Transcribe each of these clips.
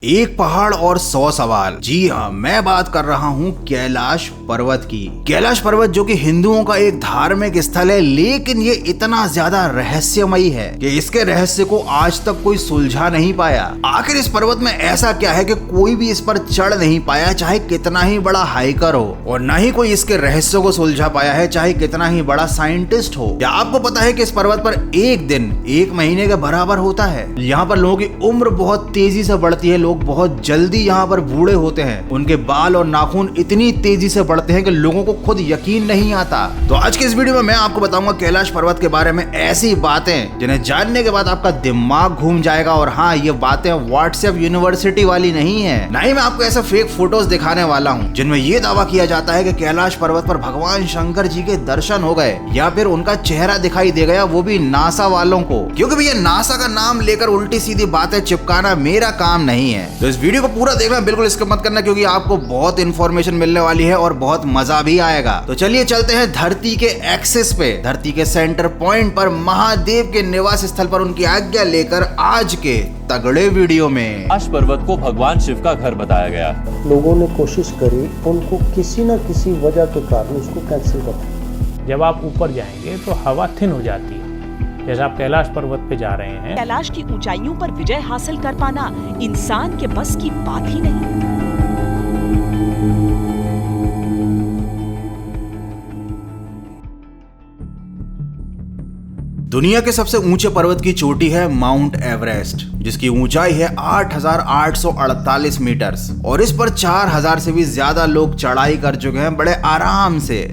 एक पहाड़ और 100 सवाल। जी हाँ, मैं बात कर रहा हूँ कैलाश पर्वत की। कैलाश पर्वत जो कि हिंदुओं का एक धार्मिक स्थल है, लेकिन ये इतना ज्यादा रहस्यमयी है कि इसके रहस्य को आज तक कोई सुलझा नहीं पाया। आखिर इस पर्वत में ऐसा क्या है कि कोई भी इस पर चढ़ नहीं पाया, चाहे कितना ही बड़ा हाइकर हो, और न ही कोई इसके रहस्य को सुलझा पाया है, चाहे कितना ही बड़ा साइंटिस्ट हो। क्या आपको पता है कि इस पर्वत पर एक दिन 1 महीने के बराबर होता है? यहाँ पर लोगों की उम्र बहुत तेजी से बढ़ती है, लोग बहुत जल्दी यहाँ पर बूढ़े होते हैं, उनके बाल और नाखून इतनी तेजी से बढ़ते हैं कि लोगों को खुद यकीन नहीं आता। तो आज के इस वीडियो में मैं आपको बताऊंगा कैलाश पर्वत के बारे में ऐसी बातें जिन्हें जानने के बाद आपका दिमाग घूम जाएगा। और हाँ, ये बातें व्हाट्सएप यूनिवर्सिटी वाली नहीं है, ना ही मैं आपको ऐसे फेक फोटोज दिखाने वाला हूँ जिनमें ये दावा किया जाता है कि कैलाश पर्वत पर भगवान शंकर जी के दर्शन हो गए या फिर उनका चेहरा दिखाई दे गया, वो भी नासा वालों को। क्योंकि भैया नासा का नाम लेकर उल्टी सीधी बातें चिपकाना मेरा काम नहीं है। तो इस वीडियो को पूरा देखना, बिल्कुल स्किप मत करना, क्योंकि आपको बहुत इंफॉर्मेशन मिलने वाली है और बहुत मजा भी आएगा। तो चलिए चलते हैं धरती के एक्सिस पे, धरती के सेंटर पॉइंट पर, महादेव के निवास स्थल पर उनकी आज्ञा लेकर आज के तगड़े वीडियो में। कैलाश पर्वत को भगवान शिव का घर बताया गया। लोगों ने कोशिश करी, उनको किसी न किसी वजह के कारण उसको कैंसिल कर दिया। जब आप ऊपर जाएंगे तो हवा थिन हो जाती है। जैसे आप कैलाश पर्वत पे जा रहे हैं, कैलाश की ऊंचाइयों पर विजय हासिल कर पाना इंसान के बस की बात ही नहीं। दुनिया के सबसे ऊंचे पर्वत की चोटी है माउंट एवरेस्ट, जिसकी ऊंचाई है 8,848 मीटर, और इस पर 4,000 से भी ज्यादा लोग चढ़ाई कर चुके हैं बड़े आराम से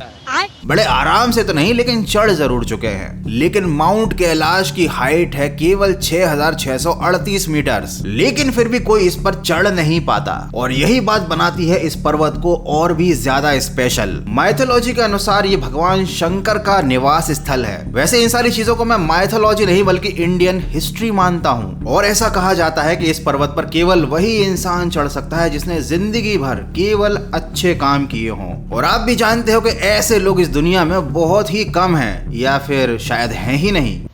तो नहीं, लेकिन चढ़ जरूर चुके हैं। लेकिन माउंट कैलाश की हाइट है केवल 6,638 मीटर, लेकिन फिर भी कोई इस पर चढ़ नहीं पाता, और यही बात बनाती है इस पर्वत को और भी ज्यादा स्पेशल। माइथोलॉजी के अनुसार ये भगवान शंकर का निवास स्थल है। वैसे इन सारी चीजों को मैं माइथोलॉजी नहीं बल्कि इंडियन हिस्ट्री मानता हूँ, और ऐसा कहा जाता है कि इस पर्वत पर केवल वही इंसान चढ़ सकता है जिसने जिंदगी भर केवल अच्छे काम किए हों। और आप भी जानते हो कि ऐसे लोग इस दुनिया में बहुत ही कम हैं, या फिर शायद हैं ही नहीं।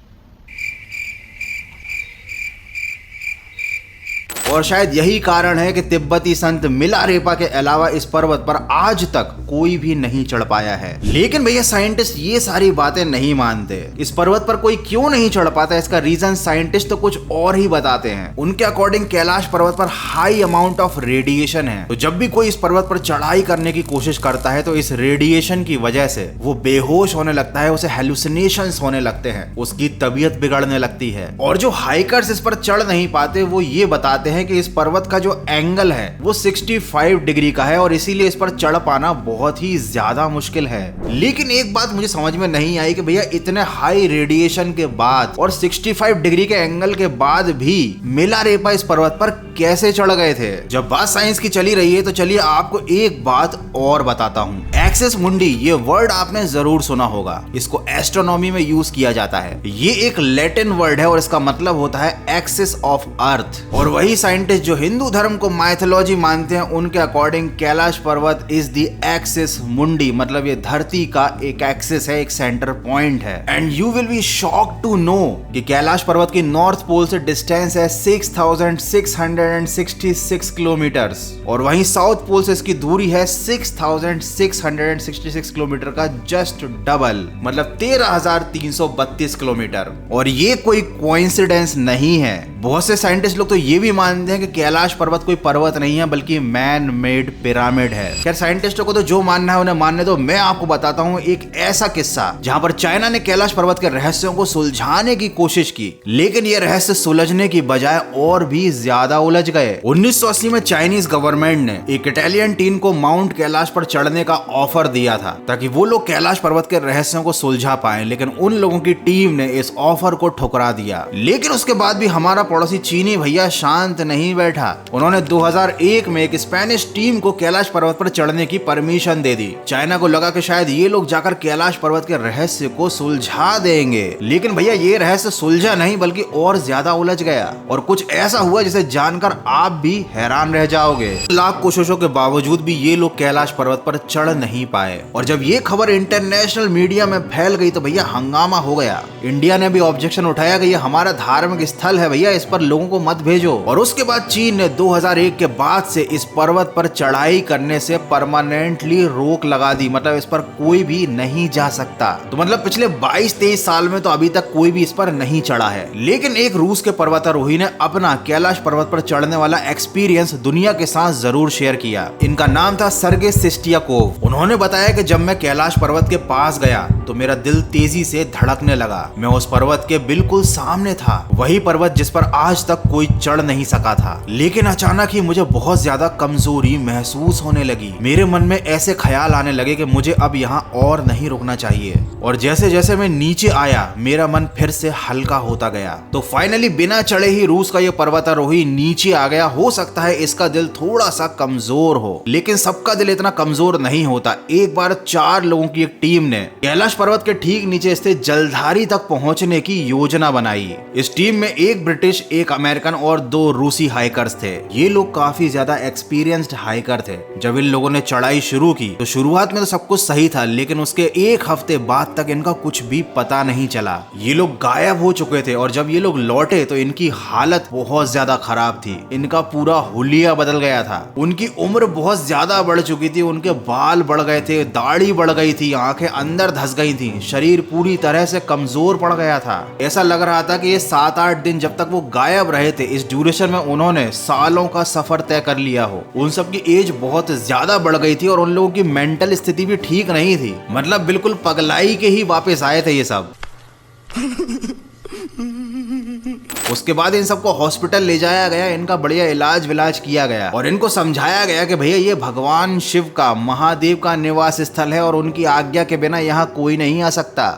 और शायद यही कारण है कि तिब्बती संत मिलारेपा के अलावा इस पर्वत पर आज तक कोई भी नहीं चढ़ पाया है। लेकिन भैया साइंटिस्ट ये सारी बातें नहीं मानते। इस पर्वत पर कोई क्यों नहीं चढ़ पाता, इसका रीजन साइंटिस्ट तो कुछ और ही बताते हैं। उनके अकॉर्डिंग कैलाश पर्वत पर हाई अमाउंट ऑफ रेडिएशन है, तो जब भी कोई इस पर्वत पर चढ़ाई करने की कोशिश करता है तो इस रेडिएशन की वजह से वो बेहोश होने लगता है, उसे हेलुसिनेशंस होने लगते हैं, उसकी तबीयत बिगड़ने लगती है। और जो हाइकर्स इस पर चढ़ नहीं पाते वो ये बताते हैं कि इस पर्वत का जो एंगल है वो 65 डिग्री का है, और इसीलिए इस पर चढ़ पाना बहुत ही ज्यादा मुश्किल है। लेकिन एक बात मुझे समझ में नहीं आई कि भैया इतने हाई रेडिएशन के बाद और 65 डिग्री के एंगल के बाद भी मिलारेपा इस पर्वत पर कैसे चढ़ गए थे। जब बात साइंस की चली रही है तो चलिए आपको एक बात और बताता हूँ। एक्सिस मुंडी, ये वर्ड आपने जरूर सुना होगा। इसको एस्ट्रोनॉमी में यूज किया जाता है। ये एक लैटिन वर्ड है और इसका मतलब होता है एक्सिस ऑफ अर्थ। और वही साइंटिस्ट जो हिंदू धर्म को माइथोलॉजी मानते हैं, उनके अकॉर्डिंग कैलाश पर्वत इज द एक्सिस मुंडी, मतलब ये धरती का एक एक्सिस है, एक सेंटर पॉइंट है। And you will be shocked to know कि कैलाश पर्वत की नॉर्थ पोल से डिस्टेंस है 6,666 किलोमीटर, और वहीं साउथ पोल से इसकी दूरी है 6,666 किलोमीटर का जस्ट डबल, मतलब 13,332 किलोमीटर। और ये कोई कोइंसिडेंस नहीं है। बहुत से साइंटिस्ट लोग तो ये भी मानते हैं कि कैलाश पर्वत कोई पर्वत नहीं है बल्कि मैन मेड पिरामिड है। खैर साइंटिस्टों को तो जो मानना है उन्हें मानने दो। मैं आपको बताता हूँ एक ऐसा किस्सा जहाँ पर चाइना ने कैलाश पर्वत के रहस्यों को सुलझाने की कोशिश की, लेकिन ये रहस्य सुलझने की बजाय और भी ज्यादा उलझ गए। 1980 में चाइनीज गवर्नमेंट ने एक इटालियन टीम को माउंट कैलाश पर चढ़ने का ऑफर दिया था ताकि वो लोग कैलाश पर्वत के रहस्यों को सुलझा पाए, लेकिन उन लोगों की टीम ने इस ऑफर को ठुकरा दिया। लेकिन उसके बाद भी हमारा पड़ोसी चीनी भैया शांत नहीं बैठा। उन्होंने 2001 में एक स्पेनिश टीम को कैलाश पर्वत पर चढ़ने की परमिशन दे दी। चाइना को लगा कि शायद ये लोग जाकर कैलाश पर्वत के रहस्य को सुलझा देंगे, लेकिन भैया ये रहस्य सुलझा नहीं बल्कि और ज्यादा उलझ गया। और कुछ ऐसा हुआ जिसे जानकर आप भी हैरान रह जाओगे। लाख कोशिशों के बावजूद भी ये लोग कैलाश पर्वत पर चढ़ नहीं पाए। और जब ये खबर इंटरनेशनल मीडिया में फैल गई तो भैया हंगामा हो गया। इंडिया ने भी ऑब्जेक्शन उठाया कि ये हमारा धार्मिक स्थल है भैया, इस पर लोगों को मत भेजो। और उसके बाद चीन ने 2001 के बाद से इस पर्वत पर चढ़ाई करने से परमानेंटली रोक लगा दी, मतलब इस पर कोई भी नहीं जा सकता। तो मतलब पिछले 22-23 साल में तो अभी तक कोई भी इस पर नहीं चढ़ा है। लेकिन एक रूस के पर्वतारोही ने अपना कैलाश पर्वत पर चढ़ने वाला एक्सपीरियंस दुनिया के साथ जरूर शेयर किया। इनका नाम था सर्गे सिस्टियाकोव। उन्होंने बताया कि जब मैं कैलाश पर्वत के पास गया तो मेरा दिल तेजी से धड़कने लगा। मैं उस पर्वत के बिल्कुल सामने था, वही पर्वत जिस पर आज तक कोई चढ़ नहीं सका था। लेकिन अचानक ही मुझे बहुत ज्यादा कमजोरी महसूस होने लगी। मेरे मन में ऐसे ख्याल आने लगे कि मुझे अब यहाँ और नहीं रुकना चाहिए। और जैसे जैसे मैं नीचे आया मेरा मन फिर से हल्का होता गया। तो फाइनली बिना चढ़े ही रूस का ये पर्वतारोही नीचे आ गया। हो सकता है इसका दिल थोड़ा सा कमजोर हो, लेकिन सबका दिल इतना कमजोर नहीं होता। एक बार 4 लोगों की एक टीम ने कैलाश पर्वत के ठीक नीचे स्थित जलधारी तक पहुंचने की योजना बनाई। इस टीम में एक ब्रिटिश, एक अमेरिकन और 2 रूसी हाइकर्स थे। ये लोग काफी ज्यादा एक्सपीरियंस्ड हाइकर थे। जब इन लोगों ने चढ़ाई शुरू की तो शुरुआत में तो सब कुछ सही था, लेकिन उसके 1 हफ्ते बाद तक इनका कुछ भी पता नहीं चला। ये लोग गायब हो चुके थे और जब ये लोग लौटे तो इनकी हालत बहुत ज्यादा खराब थी। इनका पूरा हुलिया बदल गया था। उनकी उम्र बहुत ज्यादा बढ़ चुकी थी, उनके बाल बढ़ गए थे, दाढ़ी बढ़ गई थी, आंखें अंदर धस गई थी, शरीर पूरी तरह से कमजोर पड़ गया था। ऐसा लग रहा था कि ये 7-8 दिन जब तक वो गायब रहे थे, इस ड्यूरेशन में उन्होंने सालों का सफर तय कर लिया हो। उन सब की एज बहुत ज्यादा बढ़ गई थी और उन लोगों की मेंटल स्थिति भी ठीक नहीं थी। मतलब बिल्कुल पगलाई के ही वापस आए थे ये सब। उसके बाद इन सबको हॉस्पिटल ले जाया गया, इनका बढ़िया इलाज विलाज किया गया और इनको समझाया गया कि भैया ये भगवान शिव का, महादेव का निवास स्थल है और उनकी आज्ञा के बिना यहाँ कोई नहीं आ सकता।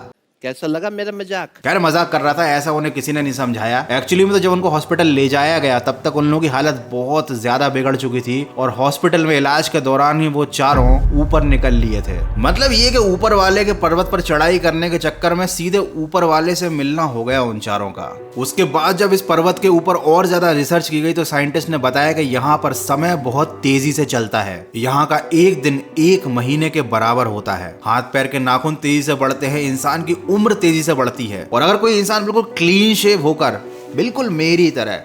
कैसा लगा मेरा मजाक? खैर मजाक कर रहा था, ऐसा उन्हें किसी ने नहीं समझाया। एक्चुअली में तो जब उनको हॉस्पिटल ले जाया गया तब तक उन लोगों की हालत बहुत ज्यादा बिगड़ चुकी थी और हॉस्पिटल में इलाज के दौरान ही वो चारों ऊपर निकल लिए थे। मतलब ये कि ऊपर वाले के पर्वत पर चढ़ाई करने के चक्कर में सीधे ऊपर वाले से मिलना हो गया उन चारों का। उसके बाद जब इस पर्वत के ऊपर और ज्यादा रिसर्च की गई तो साइंटिस्ट ने बताया कि यहाँ पर समय बहुत तेजी से चलता है। यहाँ का एक दिन 1 महीने के बराबर होता है। हाथ पैर के नाखून तेजी से बढ़ते हैं, इंसान की उम्र तेजी से बढ़ती है। और अगर कोई इंसान बिल्कुल क्लीन शेव होकर, बिल्कुल मेरी तरह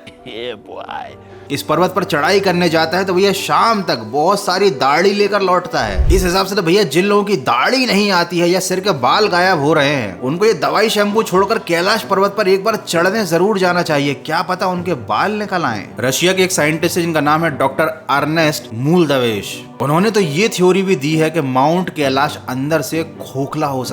इस पर्वत पर चढ़ाई करने जाता है तो भैया शाम तक बहुत सारी दाढ़ी लेकर लौटता है। इस हिसाब से तो भैया जिन लोगों की दाढ़ी नहीं आती है या सिर के बाल गायब हो रहे हैं उनको ये दवाई शैम्पू छोड़कर कैलाश पर्वत पर एक बार चढ़ने जरूर जाना चाहिए। क्या पता उनके बाल निकल आए। रशिया के एक साइंटिस्ट है जिनका नाम है डॉक्टर अर्नेस्ट मूलदवेश। उन्होंने तो ये थ्योरी भी दी है कि माउंट कैलाश अंदर से खोखला हो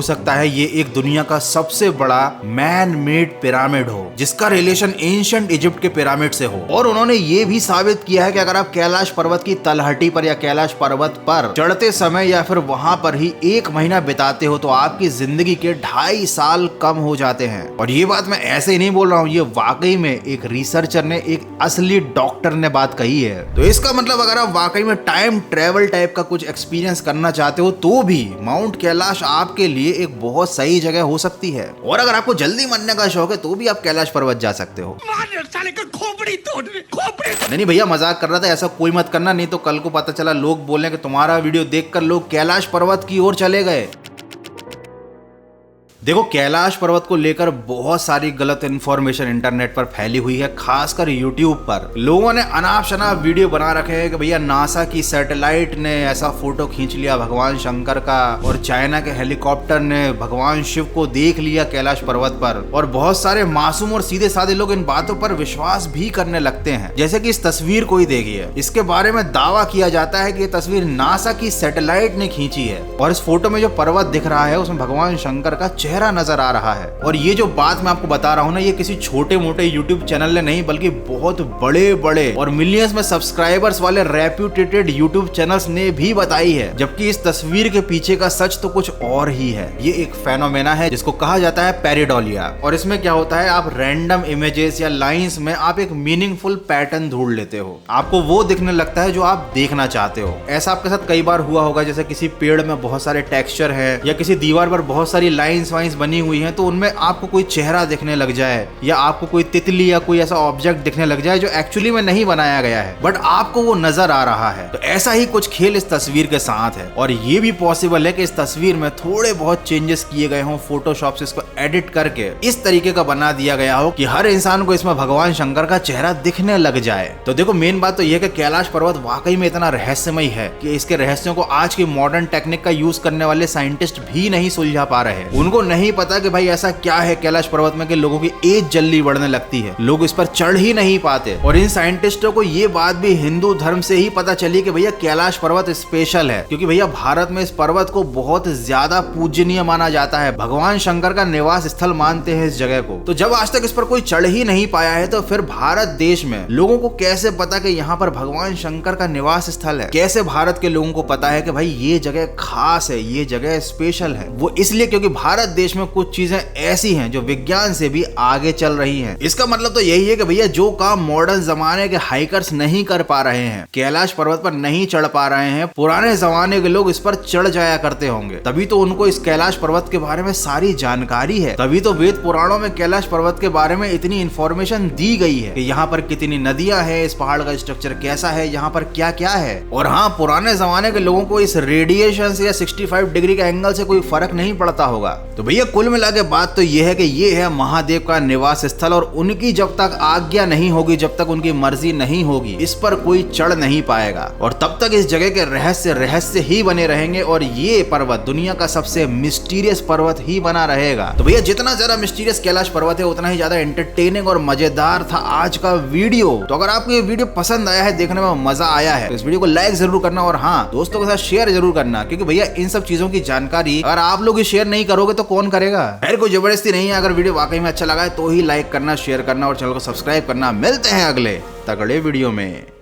सकता है ये एक दुनिया का सबसे बड़ा मैन मेड पिरामिड हो जिसका रिलेशन एंशिएंट इजिप्ट के पिरामिड से हो। और उन्होंने ये भी साबित किया है कि अगर आप कैलाश पर्वत की तलहटी पर या कैलाश पर्वत पर चढ़ते समय या फिर वहां पर ही 1 महीना बिताते हो तो आपकी जिंदगी के 2.5 साल कम हो जाते हैं। और ये बात मैं ऐसे ही नहीं बोल रहा हूँ, ये वाकई में एक रिसर्चर ने, एक असली डॉक्टर ने बात कही है। तो इसका मतलब अगर आप वाकई में टाइम ट्रेवल टाइप का कुछ एक्सपीरियंस करना चाहते हो तो भी माउंट कैलाश आपके लिए एक बहुत सही जगह हो सकती है। और अगर आपको जल्दी मरने का शौक है तो भी आप कैलाश पर्वत जा सकते हो। नहीं भैया मजाक कर रहा था, ऐसा कोई मत करना, नहीं तो कल को पता चला लोग बोलें कि तुम्हारा वीडियो देखकर लोग कैलाश पर्वत की ओर चले गए। देखो कैलाश पर्वत को लेकर बहुत सारी गलत इन्फॉर्मेशन इंटरनेट पर फैली हुई है, खासकर यूट्यूब पर। लोगों ने अनाप शनाप वीडियो बना रखे हैं कि भैया नासा की सैटेलाइट ने ऐसा फोटो खींच लिया भगवान शंकर का और चाइना के हेलीकॉप्टर ने भगवान शिव को देख लिया कैलाश पर्वत पर। और बहुत सारे मासूम और सीधे साधे लोग इन बातों पर विश्वास भी करने लगते हैं। जैसे कि इस तस्वीर को ही देखिए, इसके बारे में दावा किया जाता है कि ये तस्वीर नासा की सैटेलाइट ने खींची है और इस फोटो में जो पर्वत दिख रहा है उसमें भगवान शंकर का चेहरा नजर आ रहा है। और ये जो बात मैं आपको बता रहा हूँ ना, ये किसी छोटे मोटे यूट्यूब चैनल ने नहीं बल्कि बहुत बड़े बड़े और मिलियंस में सब्सक्राइबर्स वाले रेप्यूटेड यूट्यूब चैनल्स ने भी बताई है। जबकि इस तस्वीर के पीछे का सच तो कुछ और ही है। ये एक फेनोमेना है जिसको कहा जाता है पैरेडोलिया। और इसमें क्या होता है, आप रैंडम इमेजेस या लाइंस में आप एक मीनिंगफुल पैटर्न ढूंढ लेते हो, आपको वो दिखने लगता है जो आप देखना चाहते हो। ऐसा आपके साथ कई बार हुआ होगा, जैसे किसी पेड़ में बहुत सारे टेक्सचर है या किसी दीवार पर बहुत सारी लाइंस वाइंस बनी हुई हैं तो उनमें आपको कोई चेहरा दिखने लग जाए या आपको कोई तितली या कोई ऐसा ऑब्जेक्ट दिखने लग जाए जो एक्चुअली में नहीं बनाया गया है बट आपको वो नजर आ रहा है। तो ऐसा ही कुछ खेल इस तस्वीर के साथ है और ये भी पॉसिबल है कि इस तस्वीर में थोड़े बहुत चेंजेस किए गए हों, फोटोशॉप से इसको एडिट करके इस तरीके का बना दिया गया हो कि हर इंसान को इसमें भगवान शंकर का चेहरा दिखने लग जाए। तो देखो मेन बात तो यह कि कैलाश पर्वत वाकई में इतना रहस्यमय है कि इसके रहस्यों को आज की मॉडर्न टेक्निक का यूज करने वाले साइंटिस्ट भी नहीं सुलझा पा रहे हैं। उनको नहीं पता कि भाई ऐसा क्या है कैलाश पर्वत में कि लोगों की एज जल्दी बढ़ने लगती है, लोग इस पर चढ़ ही नहीं पाते। और इन साइंटिस्टों को ये बात भी हिंदू धर्म से ही पता चली कि भैया कैलाश पर्वत स्पेशल है क्योंकि भैया भारत में इस पर्वत को बहुत ज्यादा पूजनीय माना जाता है, भगवान शंकर का निवास स्थल मानते हैं इस जगह को। तो जब आज तक इस पर कोई चढ़ ही नहीं पाया है तो फिर भारत देश में लोगों को कैसे पता कि यहाँ पर भगवान शंकर का निवास स्थल है? कैसे भारत के लोगों को पता है कि भाई ये जगह खास है, ये जगह स्पेशल है? वो इसलिए क्योंकि भारत देश में कुछ चीजें ऐसी हैं जो विज्ञान से भी आगे चल रही हैं। इसका मतलब तो यही है कि भैया जो काम मॉडर्न जमाने के हाइकर्स नहीं कर पा रहे हैं, कैलाश पर्वत पर नहीं चढ़ पा रहे हैं, पुराने जमाने के लोग इस पर चढ़ जाया करते होंगे। तभी तो उनको इस कैलाश पर्वत के बारे में सारी जानकारी है, तभी तो वेद पुराणों में कैलाश पर्वत के बारे में इतनी इंफॉर्मेशन दी गई है कि यहाँ पर कितनी नदियां हैं, इस पहाड़ का स्ट्रक्चर कैसा है, यहाँ पर क्या क्या है। और हाँ, पुराने जमाने के लोगों को इस रेडिएशन से या 65 डिग्री के एंगल से कोई फर्क नहीं पड़ता होगा। तो भैया कुल मिला के बात तो ये है कि ये है महादेव का निवास स्थल और उनकी जब तक आज्ञा नहीं होगी, जब तक उनकी मर्जी नहीं होगी, इस पर कोई चढ़ नहीं पाएगा और तब तक इस जगह के रहस्य ही बने रहेंगे और ये पर्वत दुनिया का सबसे मिस्टीरियस पर्वत ही बना रहेगा। तो भैया जितना ज्यादा मिस्टीरियस कैलाश पर्वत है उतना ही ज्यादा एंटरटेनिंग और मजेदार था आज का वीडियो। तो अगर आपको ये वीडियो पसंद आया है, देखने में मजा आया है, तो इस वीडियो को लाइक जरूर करना और हाँ, दोस्तों के साथ शेयर जरूर करना क्योंकि भैया इन सब चीजों की जानकारी अगर आप लोग शेयर नहीं करोगे तो कौन करेगा? खैर कोई जबरदस्ती नहीं है, अगर वीडियो वाकई में अच्छा लगा है तो ही लाइक करना, शेयर करना और चैनल को सब्सक्राइब करना। मिलते हैं अगले तगड़े वीडियो में।